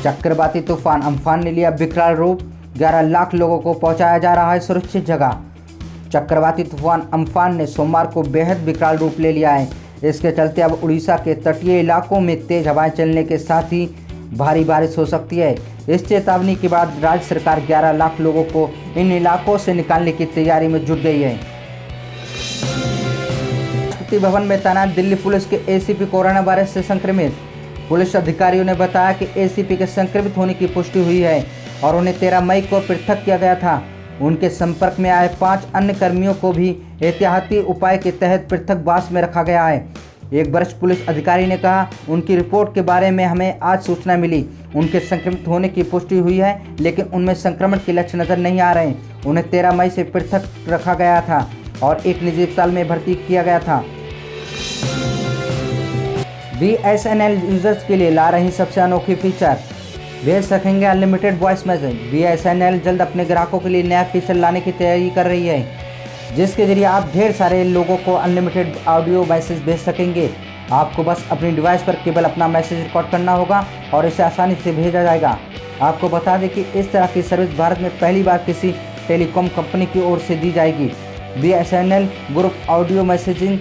चक्रवाती तूफान अम्फान ने लिया विकराल रूप, 11 लाख लोगों को पहुंचाया जा रहा है सुरक्षित जगह। चक्रवाती तूफान अम्फान ने सोमवार को बेहद विकराल रूप ले लिया है। इसके चलते अब उड़ीसा के तटीय इलाकों में तेज हवाएं चलने के साथ ही भारी बारिश हो सकती है। इस चेतावनी के बाद राज्य सरकार 11 लाख लोगों को इन इलाकों से निकालने की तैयारी में जुट गई है। राष्ट्रपति भवन में तैनात दिल्ली पुलिस के एसीपी कोरोना वायरस से संक्रमित। पुलिस अधिकारियों ने बताया कि एसीपी के संक्रमित होने की पुष्टि हुई है और उन्हें 13 मई को पृथक किया गया था। उनके संपर्क में आए 5 अन्य कर्मियों को भी एहतियाती उपाय के तहत पृथकवास में रखा गया है। एक वरिष्ठ पुलिस अधिकारी ने कहा, उनकी रिपोर्ट के बारे में हमें आज सूचना मिली। उनके संक्रमित होने की पुष्टि हुई है, लेकिन उनमें संक्रमण के लक्षण नजर नहीं आ रहे। उन्हें 13 मई से पृथक रखा गया था और एक निजी अस्पताल में भर्ती किया गया था। BSNL यूजर्स के लिए ला रही सबसे अनोखी फीचर, भेज सकेंगे अनलिमिटेड वॉइस मैसेज। BSNL जल्द अपने ग्राहकों के लिए नया फीचर लाने की तैयारी कर रही है, जिसके जरिए आप ढेर सारे लोगों को अनलिमिटेड ऑडियो मैसेज भेज सकेंगे। आपको बस अपनी डिवाइस पर केवल अपना मैसेज रिकॉर्ड करना होगा और इसे आसानी से भेजा जाएगा। आपको बता दें कि इस तरह की सर्विस भारत में पहली बार किसी टेलीकॉम कंपनी की ओर से दी जाएगी। BSNL group audio messaging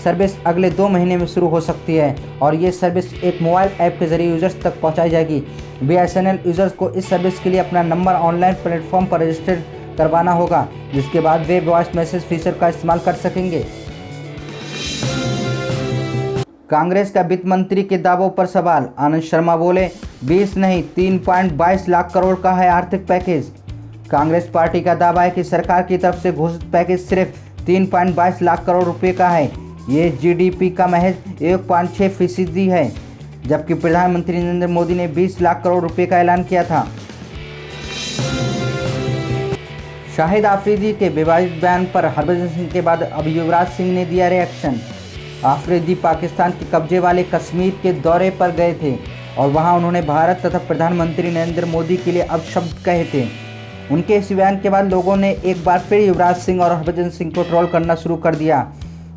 service अगले 2 महीने में शुरू हो सकती है और ये सर्विस एक मोबाइल ऐप के जरिए यूजर्स तक पहुंचाई जाएगी। BSNL यूजर्स को इस सर्विस के लिए अपना नंबर ऑनलाइन प्लेटफॉर्म पर रजिस्टर करवाना होगा, जिसके बाद वे वॉइस मैसेज फीचर का इस्तेमाल कर सकेंगे। कांग्रेस का वित्त मंत्री के दावों पर सवाल। आनंद शर्मा बोले, 20 नहीं 3.22 लाख करोड़ का है आर्थिक पैकेज। कांग्रेस पार्टी का दावा है कि सरकार की तरफ से घोषित पैकेज सिर्फ 3.22 लाख करोड़ रुपए का है। ये GDP का महज 1.6% है, जबकि प्रधानमंत्री नरेंद्र मोदी ने 20 लाख करोड़ रुपए का ऐलान किया था। शाहिद आफरीदी के विवादित बयान पर हरभजन सिंह के बाद अब युवराज सिंह ने दिया रिएक्शन। आफरीदी पाकिस्तान के कब्जे वाले कश्मीर के दौरे पर गए थे और वहां उन्होंने भारत तथा प्रधानमंत्री नरेंद्र मोदी के लिए अपशब्द कहे थे। उनके इस बयान के बाद लोगों ने एक बार फिर युवराज सिंह और हरभजन सिंह को ट्रोल करना शुरू कर दिया,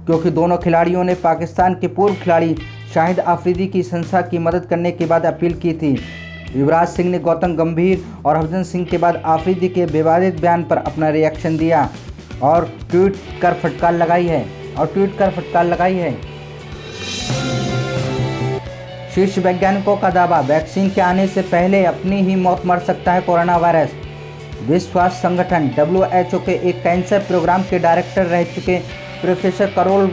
क्योंकि दोनों खिलाड़ियों ने पाकिस्तान के पूर्व खिलाड़ी शाहिद आफरीदी की संस्था की मदद करने के बाद अपील की थी। युवराज सिंह ने गौतम गंभीर और हरभजन सिंह के बाद आफरीदी के विवादित बयान पर अपना रिएक्शन दिया और ट्वीट कर फटकार लगाई है। शीर्ष वैज्ञानिकों का दावा, वैक्सीन के आने से पहले अपनी ही मौत मर सकता है कोरोना वायरस। विश्व स्वास्थ्य संगठन WHO के एक कैंसर प्रोग्राम के डायरेक्टर रह चुके प्रोफेसर करोल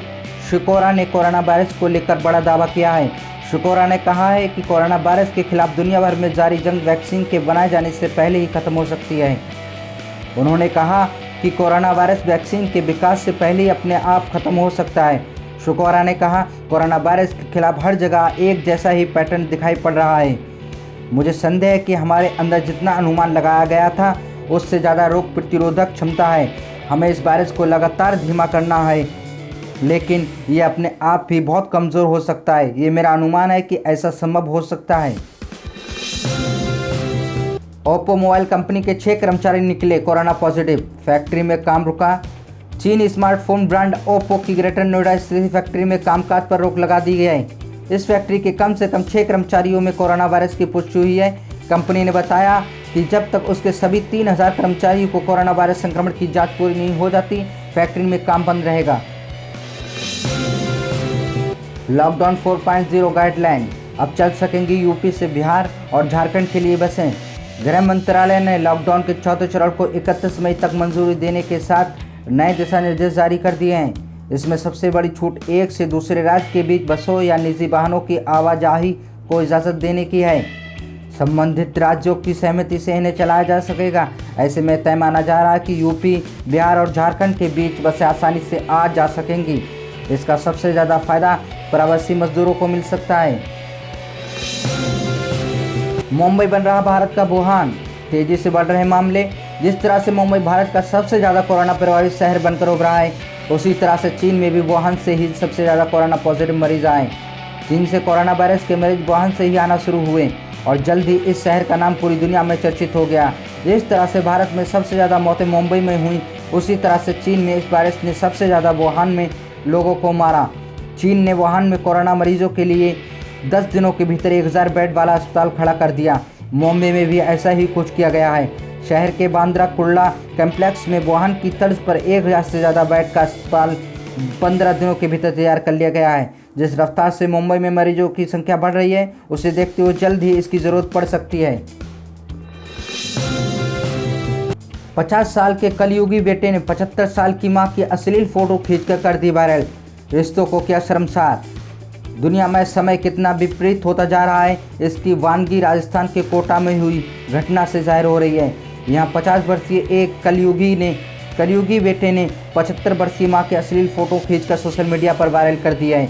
शिकोरा ने कोरोना वायरस को लेकर बड़ा दावा किया है। शिकोरा ने कहा है कि कोरोना वायरस के खिलाफ दुनिया भर में जारी जंग वैक्सीन के बनाए जाने से पहले ही खत्म हो सकती है। उन्होंने कहा कि कोरोना वायरस वैक्सीन के विकास से पहले ही अपने आप खत्म हो सकता है। शिकोरा ने कहा, कोरोना वायरस के खिलाफ हर जगह एक जैसा ही पैटर्न दिखाई पड़ रहा है। मुझे संदेह है कि हमारे अंदर जितना अनुमान लगाया गया था उससे ज़्यादा रोग प्रतिरोधक क्षमता है। हमें इस वायरस को लगातार धीमा करना है, लेकिन ये अपने आप भी बहुत कमज़ोर हो सकता है। ये मेरा अनुमान है कि ऐसा संभव हो सकता है। ओप्पो मोबाइल कंपनी के 6 कर्मचारी निकले कोरोना पॉजिटिव, फैक्ट्री में काम रुका। चीनी स्मार्टफोन ब्रांड ओप्पो की ग्रेटर नोएडा स्थित फैक्ट्री में कामकाज पर रोक लगा दी गई है। इस फैक्ट्री के कम से कम 6 कर्मचारियों में कोरोना वायरस की पुष्टि हुई है। कंपनी ने बताया कि जब तक उसके सभी 3000 कर्मचारियों को कोरोना वायरस संक्रमण की जांच पूरी नहीं हो जाती, फैक्ट्री में काम बंद रहेगा। लॉकडाउन 4.0 गाइडलाइन, अब चल सकेंगी यूपी से बिहार और झारखंड के लिए बसें। गृह मंत्रालय ने लॉकडाउन के चौथे चरण को 31 मई तक मंजूरी देने के साथ नए दिशा निर्देश जारी कर दिए हैं। इसमें सबसे बड़ी छूट एक से दूसरे राज्य के बीच बसों या निजी वाहनों की आवाजाही को इजाज़त देने की है। संबंधित राज्यों की सहमति से इन्हें चलाया जा सकेगा। ऐसे में तय माना जा रहा है कि यूपी, बिहार और झारखंड के बीच बसें आसानी से आ जा सकेंगी। इसका सबसे ज़्यादा फायदा प्रवासी मजदूरों को मिल सकता है। मुंबई बन रहा भारत का वुहान, तेजी से बढ़ रहे मामले। जिस तरह से मुंबई भारत का सबसे ज़्यादा कोरोना प्रभावित शहर बनकर उभरा है, उसी तरह से चीन में भी वुहान से ही सबसे ज़्यादा कोरोना पॉजिटिव मरीज आए। चीन से कोरोना वायरस के मरीज वुहान से ही आना शुरू हुए और जल्द ही इस शहर का नाम पूरी दुनिया में चर्चित हो गया। जिस तरह से भारत में सबसे ज़्यादा मौतें मुंबई में हुई, उसी तरह से चीन में इस वायरस ने सबसे ज़्यादा वुहान में लोगों को मारा। चीन ने वुहान में कोरोना मरीजों के लिए 10 दिनों के भीतर 1000 बेड वाला अस्पताल खड़ा कर दिया। मुंबई में भी ऐसा ही कुछ किया गया है। शहर के बांद्रा कुर्ला कॉम्प्लेक्स में वाहन की तर्ज पर 1000 से ज़्यादा बेड का अस्पताल 15 दिनों के भीतर तैयार कर लिया गया है। जिस रफ्तार से मुंबई में मरीजों की संख्या बढ़ रही है, उसे देखते हुए जल्द ही इसकी ज़रूरत पड़ सकती है। 50 साल के कलयुगी बेटे ने 75 साल की मां की अश्लील फोटो खींचकर कर दी वायरल। रिश्तों को किया शर्मसार। दुनिया में समय कितना विपरीत होता जा रहा है, इसकी वानगी राजस्थान के कोटा में हुई घटना से जाहिर हो रही है। यहाँ 50 वर्षीय एक कलयुगी बेटे ने 75 वर्षीय मां की अश्लील फोटो खींचकर सोशल मीडिया पर वायरल कर दिया है।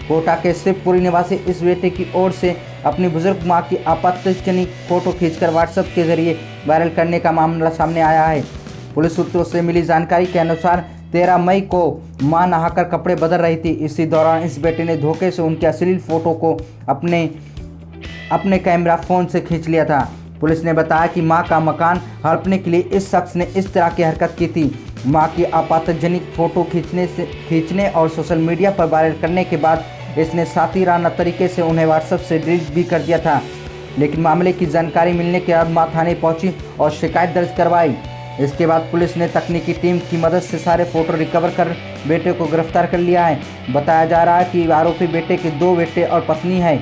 कोटा के शिवपुरी निवासी इस बेटे की ओर से अपनी बुजुर्ग मां की आपत्तिजनक फोटो खींचकर व्हाट्सएप के जरिए वायरल करने का मामला सामने आया है। पुलिस सूत्रों से मिली जानकारी के अनुसार 13 मई को मां नहाकर कपड़े बदल रही थी। इसी दौरान इस बेटे ने धोखे से उनकी अश्लील फोटो को अपने कैमरा फ़ोन से खींच लिया था। पुलिस ने बताया कि मां का मकान हड़पने के लिए इस शख्स ने इस तरह की हरकत की थी। मां की आपत्तिजनक फोटो खींचने और सोशल मीडिया पर वायरल करने के बाद इसने सातिराना तरीके से उन्हें व्हाट्सएप से डिलीट भी कर दिया था। लेकिन मामले की जानकारी मिलने के बाद मां थाने पहुंची और शिकायत दर्ज करवाई। इसके बाद पुलिस ने तकनीकी टीम की मदद से सारे फोटो रिकवर कर बेटे को गिरफ्तार कर लिया है। बताया जा रहा है कि आरोपी बेटे के 2 बेटे और पत्नी है।